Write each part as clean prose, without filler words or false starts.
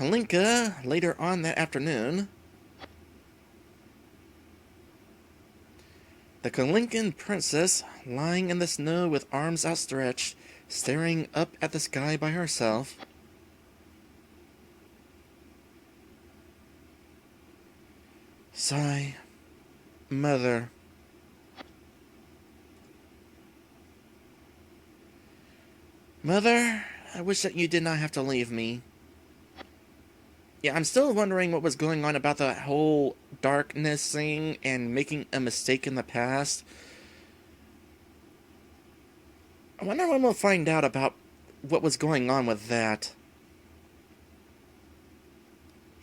Kalinka, later on that afternoon, the Kalinkan princess, lying in the snow with arms outstretched, staring up at the sky by herself. Sigh. Mother. Mother, I wish that you did not have to leave me. Yeah, I'm still wondering what was going on about the whole darkness thing and making a mistake in the past. I wonder when we'll find out about what was going on with that.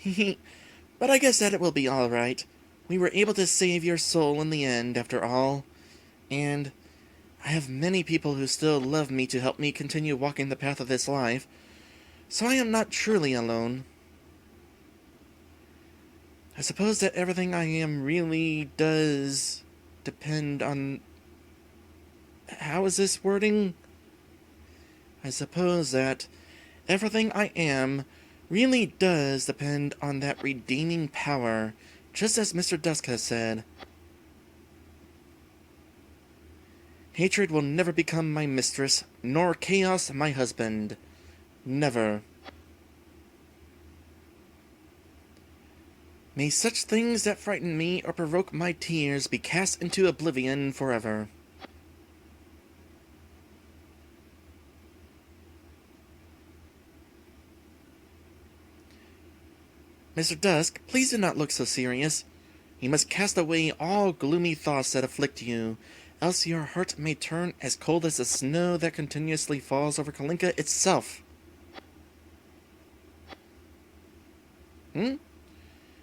But I guess that it will be alright. We were able to save your soul in the end, after all. And I have many people who still love me to help me continue walking the path of this life, so I am not truly alone. I suppose that everything I am really does depend on... How is this wording? I suppose that everything I am really does depend on that redeeming power, just as Mr. Dusk has said. Hatred will never become my mistress, nor chaos my husband. Never. May such things that frighten me or provoke my tears be cast into oblivion forever. Mr. Dusk, please do not look so serious. You must cast away all gloomy thoughts that afflict you, else your heart may turn as cold as the snow that continuously falls over Kalinka itself.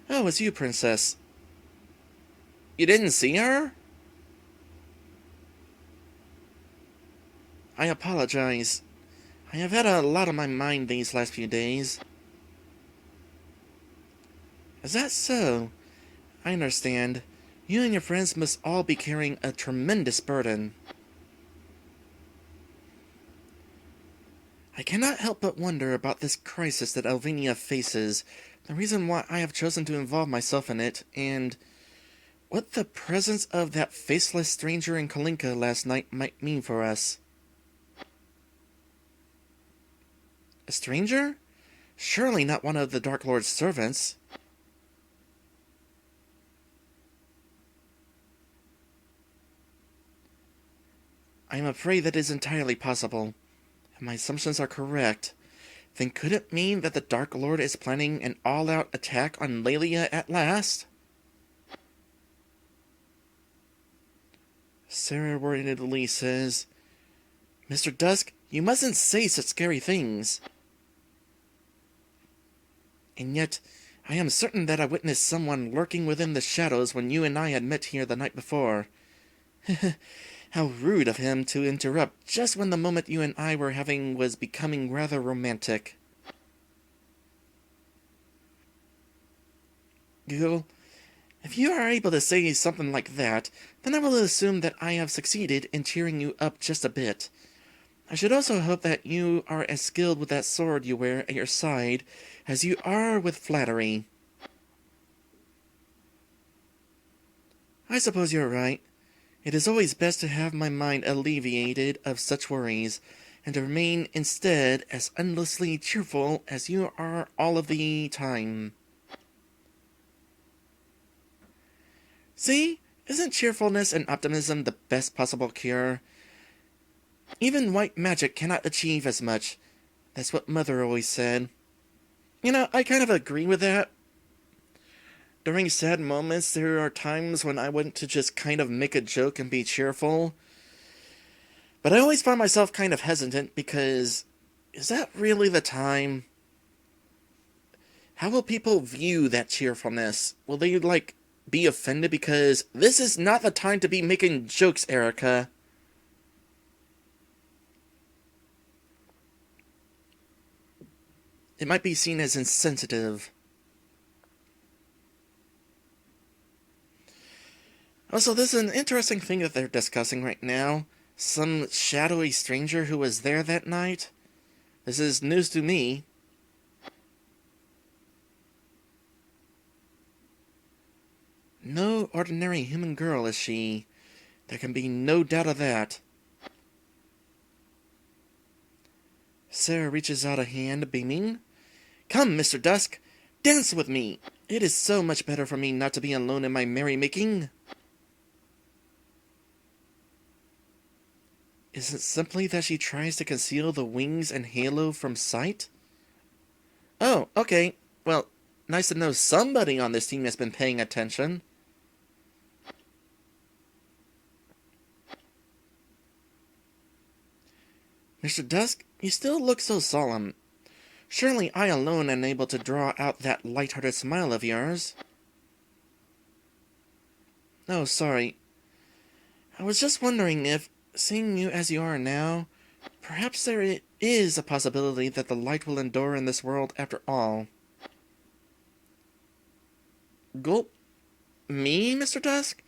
Oh, it's you, Princess. You didn't see her? I apologize. I have had a lot on my mind these last few days. Is that so? I understand. You and your friends must all be carrying a tremendous burden. I cannot help but wonder about this crisis that Elvenia faces, the reason why I have chosen to involve myself in it, and what the presence of that faceless stranger in Kalinka last night might mean for us. A stranger? Surely not one of the Dark Lord's servants. I am afraid that is entirely possible. If my assumptions are correct, then could it mean that the Dark Lord is planning an all-out attack on Lelia at last? Sarah worriedly says, Mr. Dusk, you mustn't say such scary things. And yet, I am certain that I witnessed someone lurking within the shadows when you and I had met here the night before. How rude of him to interrupt just when the moment you and I were having was becoming rather romantic. Giggle. If you are able to say something like that, then I will assume that I have succeeded in cheering you up just a bit. I should also hope that you are as skilled with that sword you wear at your side as you are with flattery. I suppose you're right. It is always best to have my mind alleviated of such worries, and to remain instead as endlessly cheerful as you are all of the time. See? Isn't cheerfulness and optimism the best possible cure? Even white magic cannot achieve as much. That's what Mother always said. You know, I kind of agree with that. During sad moments, there are times when I want to just kind of make a joke and be cheerful. But I always find myself kind of hesitant because, is that really the time? How will people view that cheerfulness? Will they, be offended because this is not the time to be making jokes, Erica? It might be seen as insensitive. Also, this is an interesting thing that they're discussing right now. Some shadowy stranger who was there that night. This is news to me. No ordinary human girl is she. There can be no doubt of that. Sarah reaches out a hand, beaming. Come, Mr. Dusk, dance with me. It is so much better for me not to be alone in my merrymaking. Is it simply that she tries to conceal the wings and halo from sight? Oh, okay. Well, nice to know somebody on this team has been paying attention. Mr. Dusk, you still look so solemn. Surely I alone am able to draw out that light-hearted smile of yours. Oh, sorry. I was just wondering if, seeing you as you are now, perhaps there is a possibility that the light will endure in this world after all. Gulp. Me, Mr. Dusk?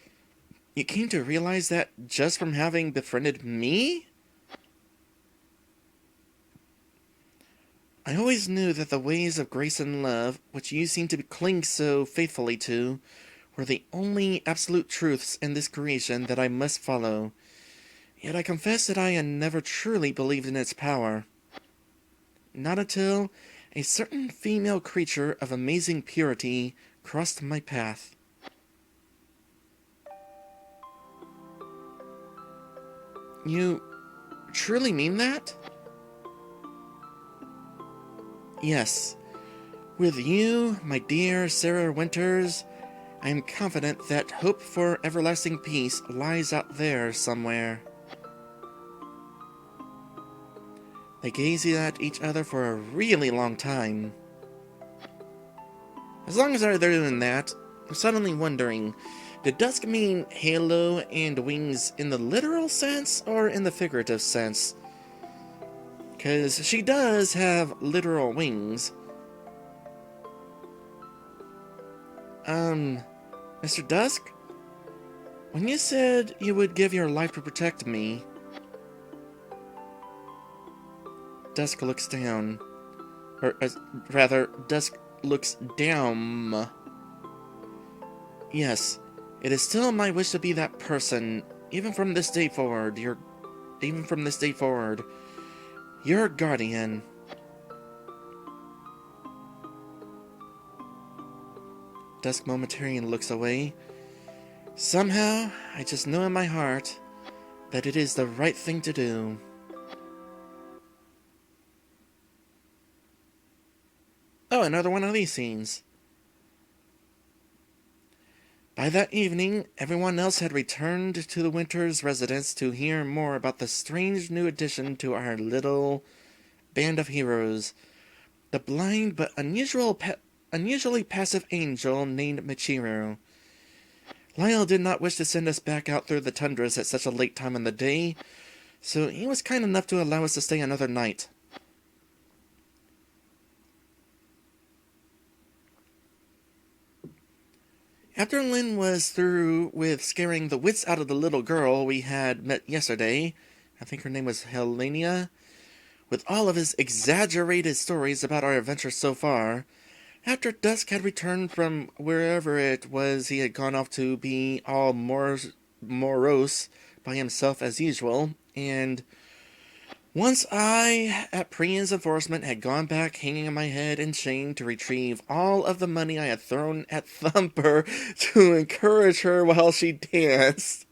You came to realize that just from having befriended me? I always knew that the ways of grace and love, which you seem to cling so faithfully to, were the only absolute truths in this creation that I must follow. Yet I confess that I had never truly believed in its power. Not until a certain female creature of amazing purity crossed my path. You truly mean that? Yes. With you, my dear Sarah Winters, I am confident that hope for everlasting peace lies out there somewhere. They gazed at each other for a really long time. As long as they're doing that, I'm suddenly wondering, did Dusk mean halo and wings in the literal sense or in the figurative sense? Because she does have literal wings. Mr. Dusk? When you said you would give your life to protect me... Dusk looks down. Or, rather, Dusk looks down. Yes, it is still my wish to be that person, even from this day forward, your guardian. Dusk momentarily looks away. Somehow, I just know in my heart that it is the right thing to do. Oh, another one of these scenes. By that evening, everyone else had returned to the Winters' residence to hear more about the strange new addition to our little band of heroes, the blind but unusually passive angel named Michiru. Lyle did not wish to send us back out through the tundras at such a late time in the day, so he was kind enough to allow us to stay another night. After Lynn was through with scaring the wits out of the little girl we had met yesterday, I think her name was Elvenia, with all of his exaggerated stories about our adventures so far, after Dusk had returned from wherever it was he had gone off to be all morose by himself as usual, and once I, at Priyan's enforcement, had gone back hanging on my head in shame to retrieve all of the money I had thrown at Thumper to encourage her while she danced,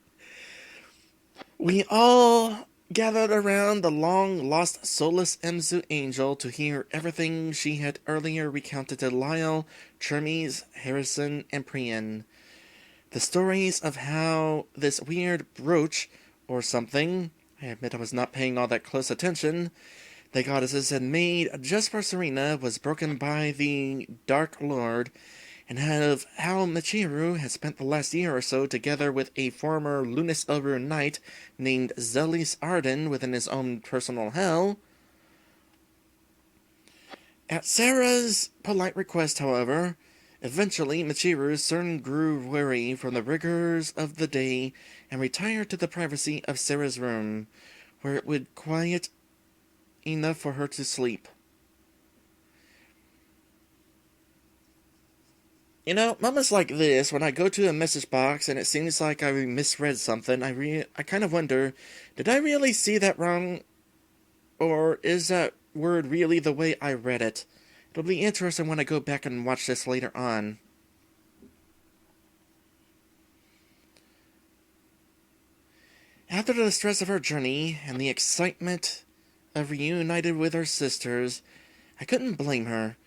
we all gathered around the long-lost soulless Emzu angel to hear everything she had earlier recounted to Lyle, Chermies, Harrison, and Priyan. The stories of how this weird brooch, or something, I admit I was not paying all that close attention, the goddesses had made just for Serena was broken by the Dark Lord, and of how Michiru had spent the last year or so together with a former Lunis Elru knight named Zelis Arden within his own personal hell. At Sarah's polite request, however, eventually Michiru soon grew weary from the rigors of the day and retired to the privacy of Sarah's room, where it would quiet enough for her to sleep. You know, moments like this, when I go to a message box and it seems like I misread something, I kind of wonder, did I really see that wrong? Or is that word really the way I read it? It'll be interesting when I go back and watch this later on. After the stress of her journey and the excitement of reunited with her sisters, I couldn't blame her,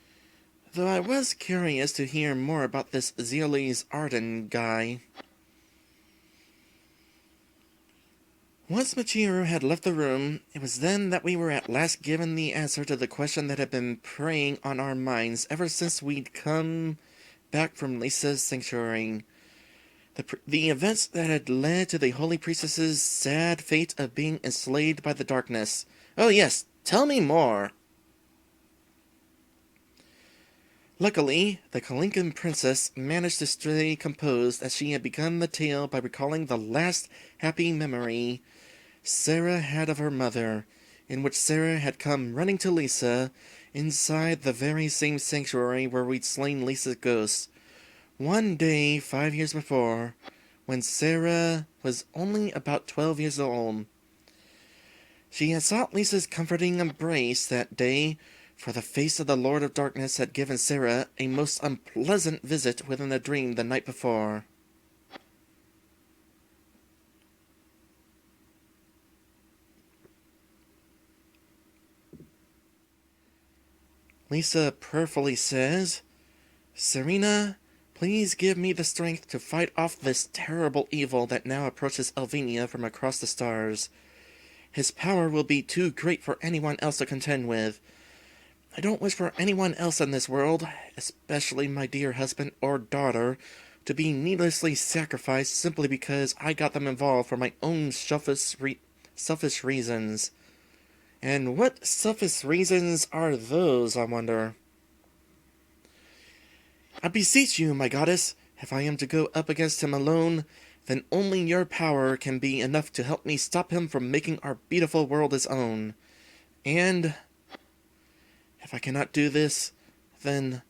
though I was curious to hear more about this Zeolis Arden guy. Once Michiru had left the room, it was then that we were at last given the answer to the question that had been preying on our minds ever since we'd come back from Lisa's sanctuary. The events that had led to the Holy Priestess's sad fate of being enslaved by the darkness. Oh yes, tell me more! Luckily, the Kalinkan princess managed to stay composed as she had begun the tale by recalling the last happy memory Sarah had of her mother, in which Sarah had come running to Lisa inside the very same sanctuary where we'd slain Lisa's ghost. One day, 5 years before, when Sarah was only about 12 years old. She had sought Lisa's comforting embrace that day, for the face of the Lord of Darkness had given Sarah a most unpleasant visit within a dream the night before. Lisa prayerfully says, "Serena, please give me the strength to fight off this terrible evil that now approaches Elvenia from across the stars. His power will be too great for anyone else to contend with. I don't wish for anyone else in this world, especially my dear husband or daughter, to be needlessly sacrificed simply because I got them involved for my own selfish reasons. And what selfish reasons are those, I wonder? I beseech you, my goddess, if I am to go up against him alone, then only your power can be enough to help me stop him from making our beautiful world his own. And if I cannot do this, then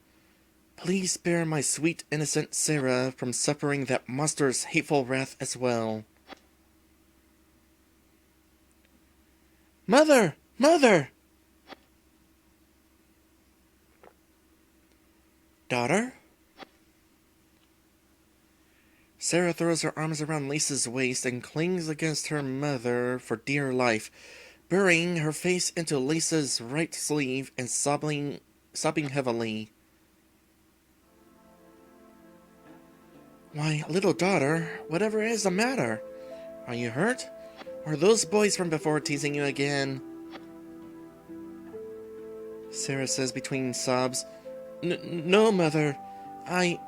please spare my sweet innocent Sarah from suffering that monster's hateful wrath as well." Mother! Mother! Daughter? Sarah throws her arms around Lisa's waist and clings against her mother for dear life, burying her face into Lisa's right sleeve and sobbing heavily. "Why, little daughter, whatever is the matter? Are you hurt? Or are those boys from before teasing you again?" Sarah says between sobs, No, Mother. I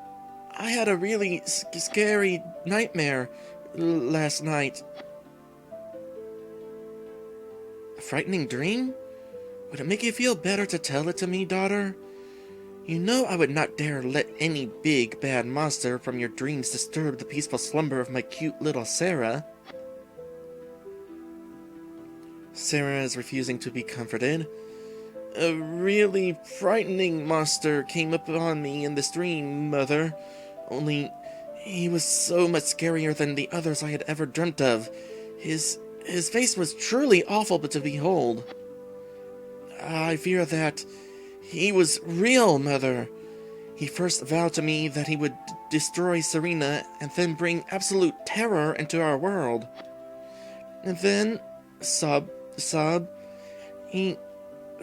had a really scary nightmare last night." "A frightening dream? Would it make you feel better to tell it to me, daughter? You know I would not dare let any big, bad monster from your dreams disturb the peaceful slumber of my cute little Sarah." Sarah is refusing to be comforted. "A really frightening monster came upon me in this dream, Mother. Only he was so much scarier than the others I had ever dreamt of. His face was truly awful to behold. I fear that he was real, Mother. He first vowed to me that he would destroy Serena and then bring absolute terror into our world. And then, sob, he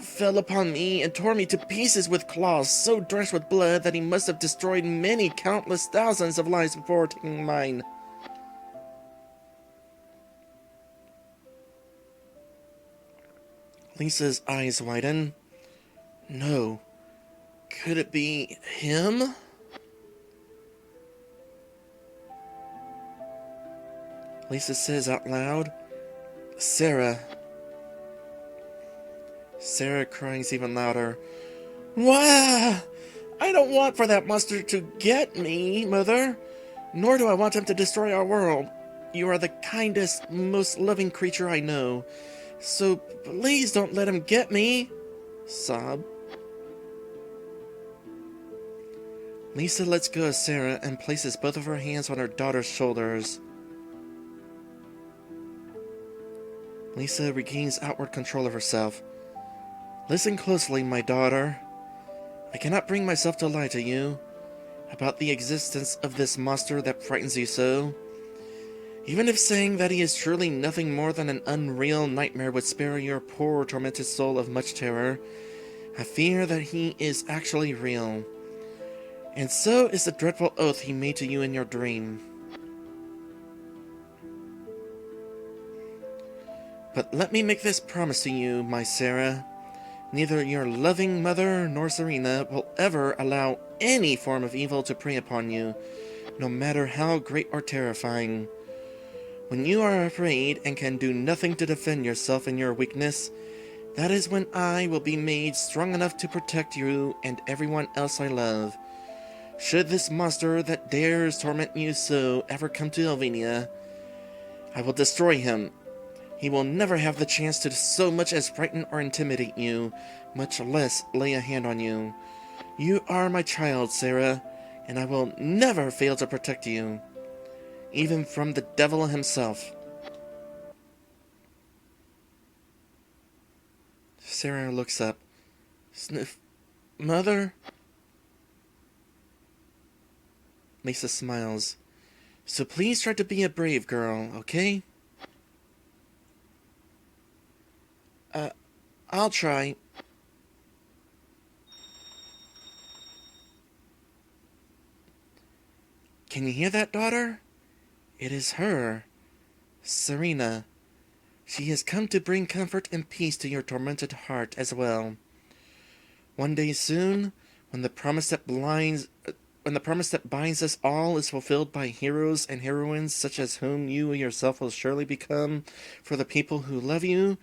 fell upon me and tore me to pieces with claws so drenched with blood that he must have destroyed many countless thousands of lives before taking mine." Lisa's eyes widen. No. Could it be him? Lisa says out loud, "Sarah." Sarah cries even louder. "Wah! I don't want for that monster to get me, Mother. Nor do I want him to destroy our world. You are the kindest, most loving creature I know. So please don't let him get me." Sob. Lisa lets go of Sarah and places both of her hands on her daughter's shoulders. Lisa regains outward control of herself. Listen closely, my daughter. I cannot bring myself to lie to you about the existence of this monster that frightens you so. Even if saying that he is truly nothing more than an unreal nightmare would spare your poor tormented soul of much terror, I fear that he is actually real. And so is the dreadful oath he made to you in your dream. But let me make this promise to you, my Sarah. Neither your loving mother nor Serena will ever allow any form of evil to prey upon you, no matter how great or terrifying. When you are afraid and can do nothing to defend yourself in your weakness, that is when I will be made strong enough to protect you and everyone else I love. Should this monster that dares torment you so ever come to Elvenia, I will destroy him. He will never have the chance to so much as frighten or intimidate you, much less lay a hand on you. You are my child, Sarah, and I will never fail to protect you, even from the devil himself. Sarah looks up. Sniff. Mother? Lisa smiles. So please try to be a brave girl, okay? I'll try. Can you hear that, daughter? It is her, Serena. She has come to bring comfort and peace to your tormented heart as well. One day soon, when the promise that binds us all is fulfilled by heroes and heroines such as whom you yourself will surely become for the people who love you,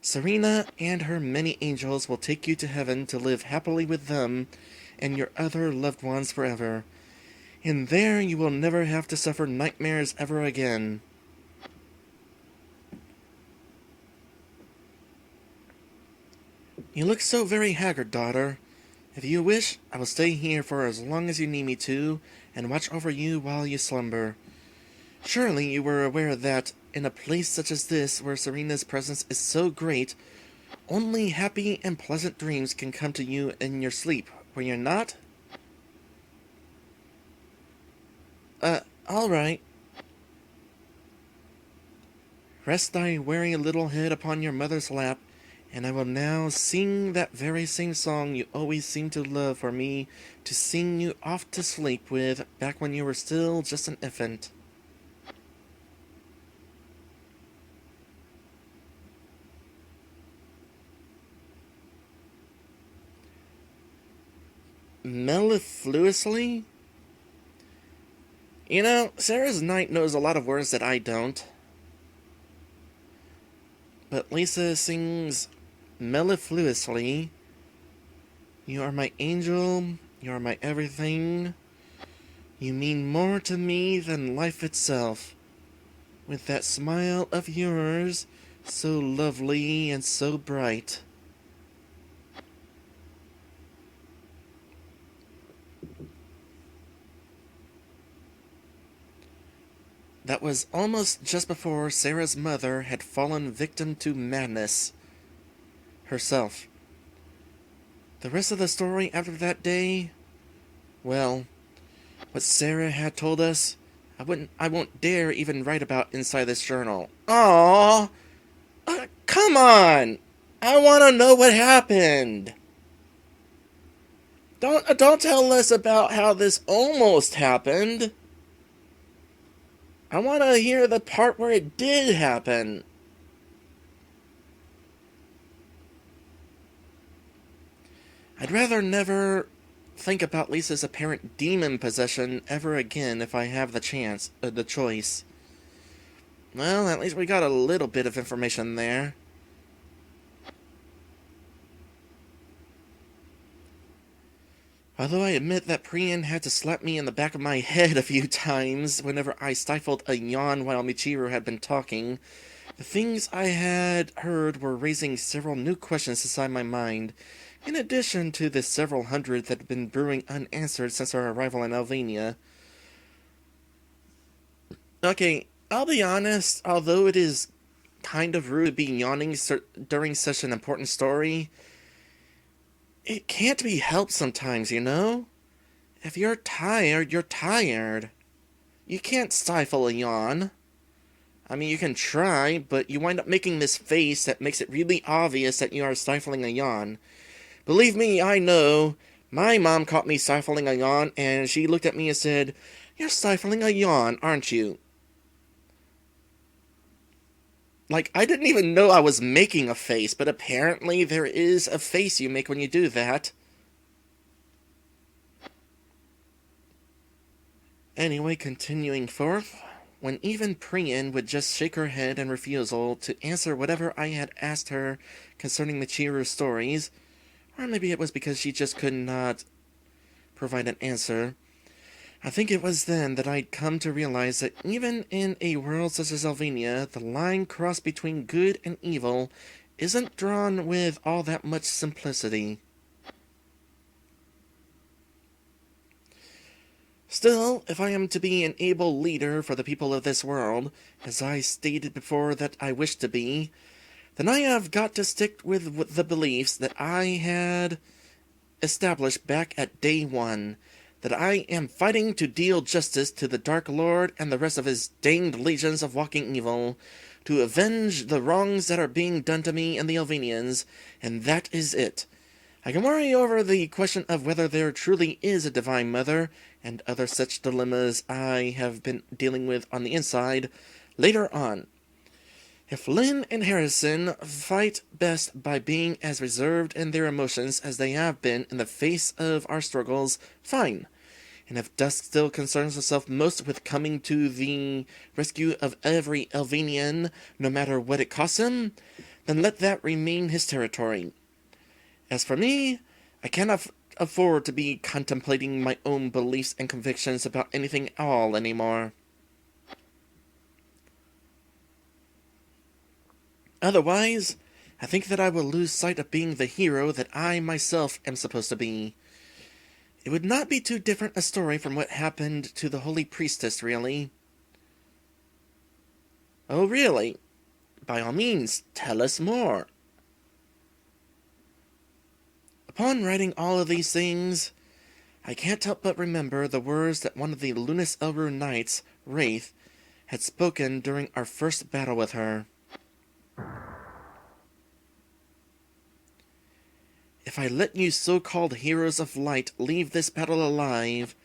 Serena and her many angels will take you to heaven to live happily with them and your other loved ones forever. And there you will never have to suffer nightmares ever again. You look so very haggard, daughter. If you wish, I will stay here for as long as you need me to, and watch over you while you slumber. Surely you were aware that, in a place such as this, where Serena's presence is so great, only happy and pleasant dreams can come to you in your sleep, were you not? All right. Rest thy weary little head upon your mother's lap, and I will now sing that very same song you always seemed to love for me to sing you off to sleep with back when you were still just an infant. Mellifluously? You know, Sarah's knight knows a lot of words that I don't. But Lisa sings mellifluously. You are my angel, you are my everything. You mean more to me than life itself. With that smile of yours, so lovely and so bright. That was almost just before Sarah's mother had fallen victim to madness herself. The rest of the story after that day, well, what Sarah had told us, I won't dare even write about inside this journal. Aww! Come on! I want to know what happened! Don't tell us about how this almost happened! I want to hear the part where it did happen. I'd rather never think about Lisa's apparent demon possession ever again if I have the choice. Well, at least we got a little bit of information there. Although I admit that Priyan had to slap me in the back of my head a few times whenever I stifled a yawn while Michiru had been talking, the things I had heard were raising several new questions inside my mind, in addition to the several hundred that have been brewing unanswered since our arrival in Elvenia. Okay, I'll be honest, although it is kind of rude to be yawning during such an important story, it can't be helped sometimes, you know? If you're tired, you're tired. You can't stifle a yawn. I mean, you can try, but you wind up making this face that makes it really obvious that you are stifling a yawn. Believe me, I know. My mom caught me stifling a yawn, and she looked at me and said, "You're stifling a yawn, aren't you?" Like, I didn't even know I was making a face, but apparently there is a face you make when you do that. Anyway, continuing forth, when even Priyan would just shake her head in refusal to answer whatever I had asked her concerning the Chihiru stories, or maybe it was because she just could not provide an answer, I think it was then that I'd come to realize that even in a world such as Elvenia, the line crossed between good and evil isn't drawn with all that much simplicity. Still, if I am to be an able leader for the people of this world, as I stated before that I wish to be, then I have got to stick with the beliefs that I had established back at day one, that I am fighting to deal justice to the Dark Lord and the rest of his danged legions of walking evil, to avenge the wrongs that are being done to me and the Elvenians, and that is it. I can worry over the question of whether there truly is a Divine Mother, and other such dilemmas I have been dealing with on the inside, later on. If Lynn and Harrison fight best by being as reserved in their emotions as they have been in the face of our struggles, fine. And if Dusk still concerns herself most with coming to the rescue of every Elvenian, no matter what it costs him, then let that remain his territory. As for me, I cannot afford to be contemplating my own beliefs and convictions about anything at all anymore. Otherwise, I think that I will lose sight of being the hero that I myself am supposed to be. It would not be too different a story from what happened to the Holy Priestess, really. Oh, really? By all means, tell us more. Upon writing all of these things, I can't help but remember the words that one of the Lunas Elru Knights, Wraith, had spoken during our first battle with her. If I let you so-called heroes of light leave this battle alive,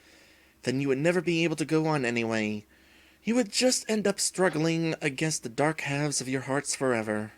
then you would never be able to go on anyway. You would just end up struggling against the dark halves of your hearts forever.